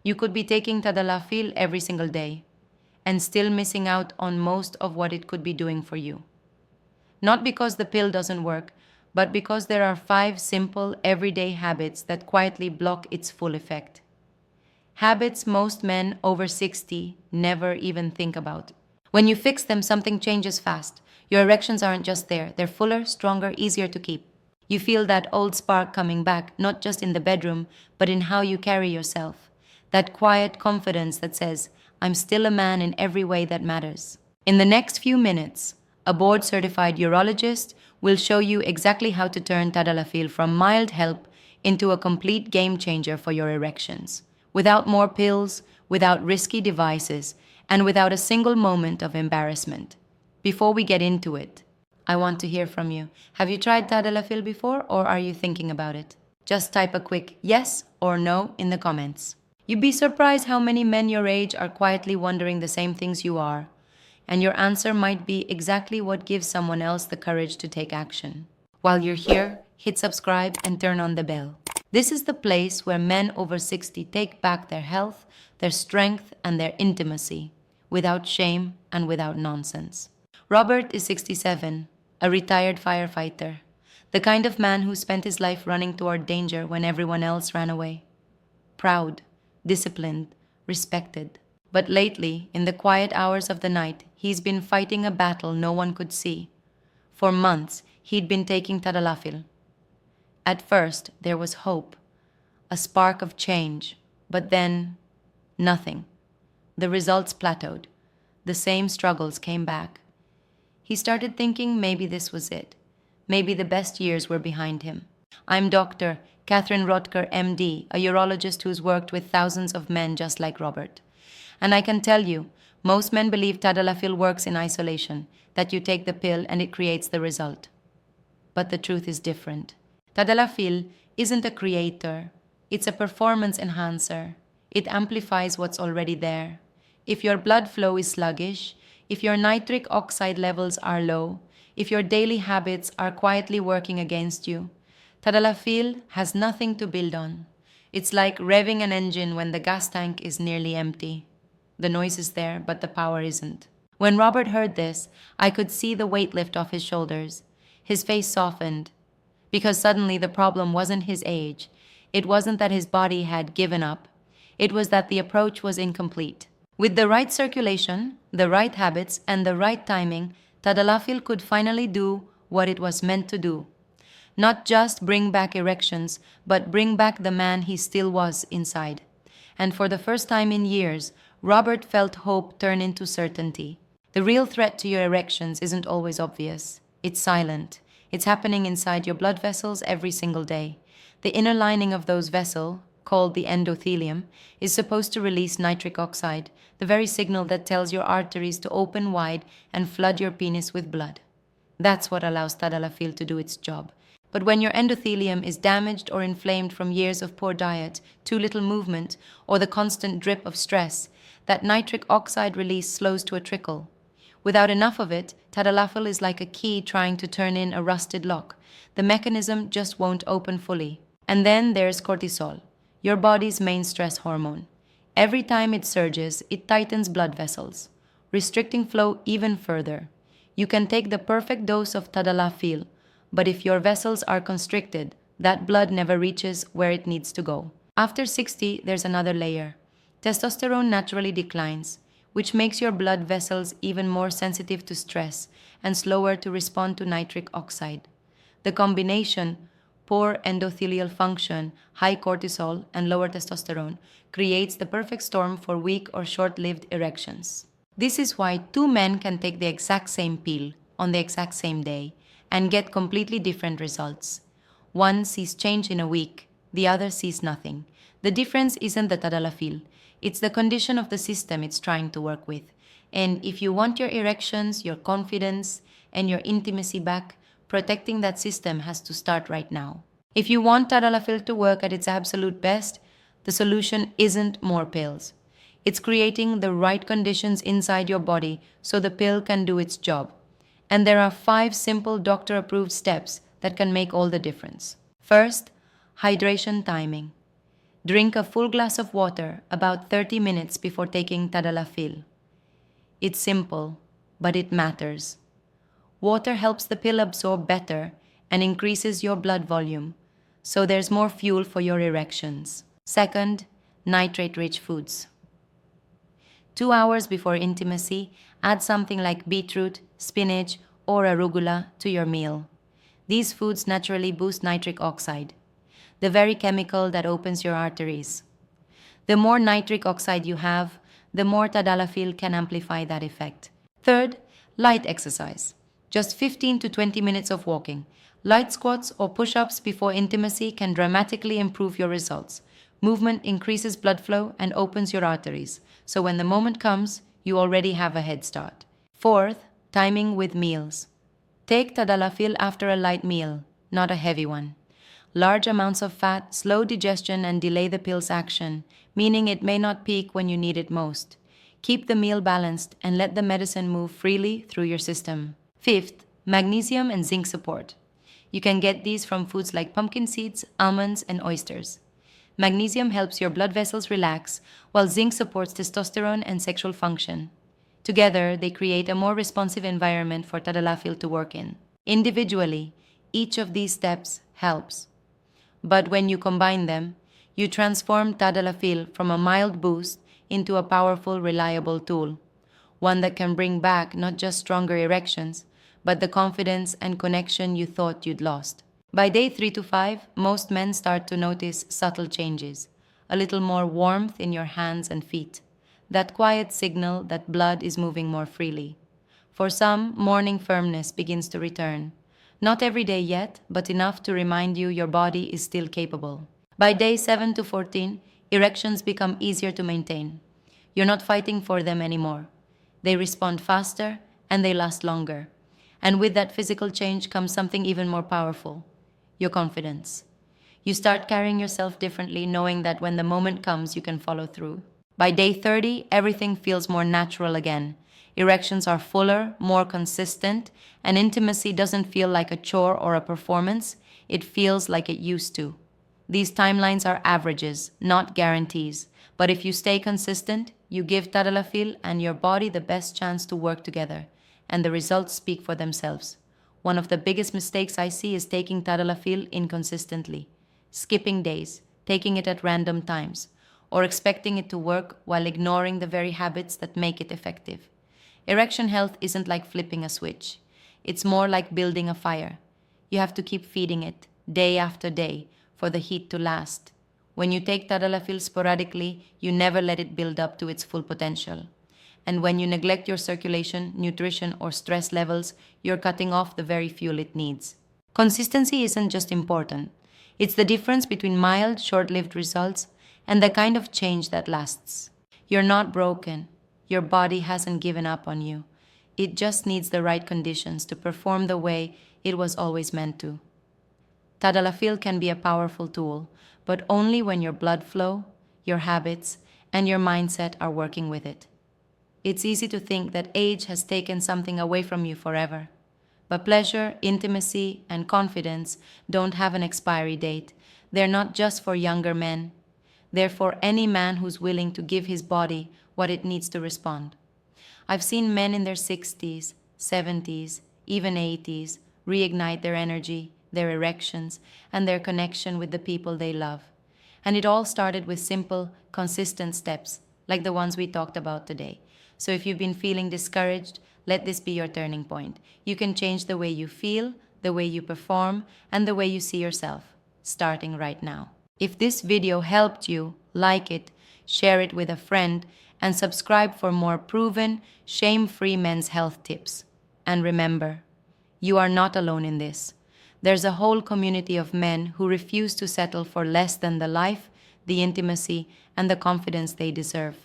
You could be taking Tadalafil every single day and still missing out on most of what it could be doing for you. Not because the pill doesn't work, but because there are 5 simple, everyday habits that quietly block its full effect. Habits most men over 60 never even think about. When you fix them, something changes fast. Your erections aren't just there, they're fuller, stronger, easier to keep. You feel that old spark coming back, not just in the bedroom, but in how you carry yourself. That quiet confidence that says, I'm still a man in every way that matters. In the next few minutes, a board-certified urologist will show you exactly how to turn Tadalafil from mild help into a complete game changer for your erections, without more pills, without risky devices, and without a single moment of embarrassment. Before we get into it, I want to hear from you. Have you tried Tadalafil before, or are you thinking about it? Just type a quick yes or no in the comments. You'd be surprised how many men your age are quietly wondering the same things you are, and your answer might be exactly what gives someone else the courage to take action. While you're here, hit subscribe and turn on the bell. This is the place where men over 60 take back their health, their strength, and their intimacy, without shame and without nonsense. Robert is 67, a retired firefighter, the kind of man who spent his life running toward danger when everyone else ran away. Proud, disciplined, respected. But lately, in the quiet hours of the night, he's been fighting a battle no one could see. For months, he'd been taking Tadalafil. At first, there was hope, a spark of change, but then, nothing. The results plateaued. The same struggles came back. He started thinking maybe this was it. Maybe the best years were behind him. I'm Dr. Catherine Rotker, MD, a urologist who's worked with thousands of men just like Robert. And I can tell you, most men believe Tadalafil works in isolation, that you take the pill and it creates the result. But the truth is different. Tadalafil isn't a creator, it's a performance enhancer. It amplifies what's already there. If your blood flow is sluggish, if your nitric oxide levels are low, if your daily habits are quietly working against you, Tadalafil has nothing to build on. It's like revving an engine when the gas tank is nearly empty. The noise is there, but the power isn't. When Robert heard this, I could see the weight lift off his shoulders. His face softened, because suddenly the problem wasn't his age. It wasn't that his body had given up. It was that the approach was incomplete. With the right circulation, the right habits, and the right timing, Tadalafil could finally do what it was meant to do. Not just bring back erections, but bring back the man he still was inside. And for the first time in years, Robert felt hope turn into certainty. The real threat to your erections isn't always obvious. It's silent. It's happening inside your blood vessels every single day. The inner lining of those vessels, called the endothelium, is supposed to release nitric oxide, the very signal that tells your arteries to open wide and flood your penis with blood. That's what allows Tadalafil to do its job. But when your endothelium is damaged or inflamed from years of poor diet, too little movement, or the constant drip of stress, that nitric oxide release slows to a trickle. Without enough of it, Tadalafil is like a key trying to turn in a rusted lock. The mechanism just won't open fully. And then there's cortisol, your body's main stress hormone. Every time it surges, it tightens blood vessels, restricting flow even further. You can take the perfect dose of Tadalafil, but if your vessels are constricted, that blood never reaches where it needs to go. After 60, there's another layer. Testosterone naturally declines, which makes your blood vessels even more sensitive to stress and slower to respond to nitric oxide. The combination, poor endothelial function, high cortisol, and lower testosterone, creates the perfect storm for weak or short-lived erections. This is why 2 men can take the exact same pill on the exact same day and get completely different results. One sees change in a week, the other sees nothing. The difference isn't the Tadalafil, it's the condition of the system it's trying to work with. And if you want your erections, your confidence, and your intimacy back, protecting that system has to start right now. If you want Tadalafil to work at its absolute best, the solution isn't more pills. It's creating the right conditions inside your body so the pill can do its job. And there are 5 simple doctor-approved steps that can make all the difference. First, hydration timing. Drink a full glass of water about 30 minutes before taking Tadalafil. It's simple, but it matters. Water helps the pill absorb better and increases your blood volume, so there's more fuel for your erections. Second, nitrate-rich foods. 2 hours before intimacy, add something like beetroot, spinach, or arugula to your meal. These foods naturally boost nitric oxide, the very chemical that opens your arteries. The more nitric oxide you have, the more Tadalafil can amplify that effect. Third, light exercise. Just 15 to 20 minutes of walking. Light squats or push-ups before intimacy can dramatically improve your results. Movement increases blood flow and opens your arteries, so when the moment comes, you already have a head start. Fourth, timing with meals. Take Tadalafil after a light meal, not a heavy one. Large amounts of fat slow digestion and delay the pill's action, meaning it may not peak when you need it most. Keep the meal balanced and let the medicine move freely through your system. Fifth, magnesium and zinc support. You can get these from foods like pumpkin seeds, almonds, and oysters. Magnesium helps your blood vessels relax, while zinc supports testosterone and sexual function. Together, they create a more responsive environment for Tadalafil to work in. Individually, each of these steps helps. But when you combine them, you transform Tadalafil from a mild boost into a powerful, reliable tool, one that can bring back not just stronger erections, but the confidence and connection you thought you'd lost. By day 3 to 5, most men start to notice subtle changes, a little more warmth in your hands and feet, that quiet signal that blood is moving more freely. For some, morning firmness begins to return. Not every day yet, but enough to remind you your body is still capable. By day 7 to 14, erections become easier to maintain. You're not fighting for them anymore. They respond faster and they last longer. And with that physical change comes something even more powerful: your confidence. You start carrying yourself differently, knowing that when the moment comes, you can follow through. By day 30, everything feels more natural again. Erections are fuller, more consistent, and intimacy doesn't feel like a chore or a performance. It feels like it used to. These timelines are averages, not guarantees. But if you stay consistent, you give Tadalafil and your body the best chance to work together, and the results speak for themselves. One of the biggest mistakes I see is taking Tadalafil inconsistently, skipping days, taking it at random times, or expecting it to work while ignoring the very habits that make it effective. Erection health isn't like flipping a switch. It's more like building a fire. You have to keep feeding it, day after day, for the heat to last. When you take Tadalafil sporadically, you never let it build up to its full potential. And when you neglect your circulation, nutrition, or stress levels, you're cutting off the very fuel it needs. Consistency isn't just important. It's the difference between mild, short-lived results and the kind of change that lasts. You're not broken. Your body hasn't given up on you. It just needs the right conditions to perform the way it was always meant to. Tadalafil can be a powerful tool, but only when your blood flow, your habits, and your mindset are working with it. It's easy to think that age has taken something away from you forever. But pleasure, intimacy, and confidence don't have an expiry date. They're not just for younger men. They're for any man who's willing to give his body what it needs to respond. I've seen men in their 60s, 70s, even 80s reignite their energy, their erections, and their connection with the people they love. And it all started with simple, consistent steps, like the ones we talked about today. So if you've been feeling discouraged, let this be your turning point. You can change the way you feel, the way you perform, and the way you see yourself, starting right now. If this video helped you, like it, share it with a friend, and subscribe for more proven, shame-free men's health tips. And remember, you are not alone in this. There's a whole community of men who refuse to settle for less than the life, the intimacy, and the confidence they deserve.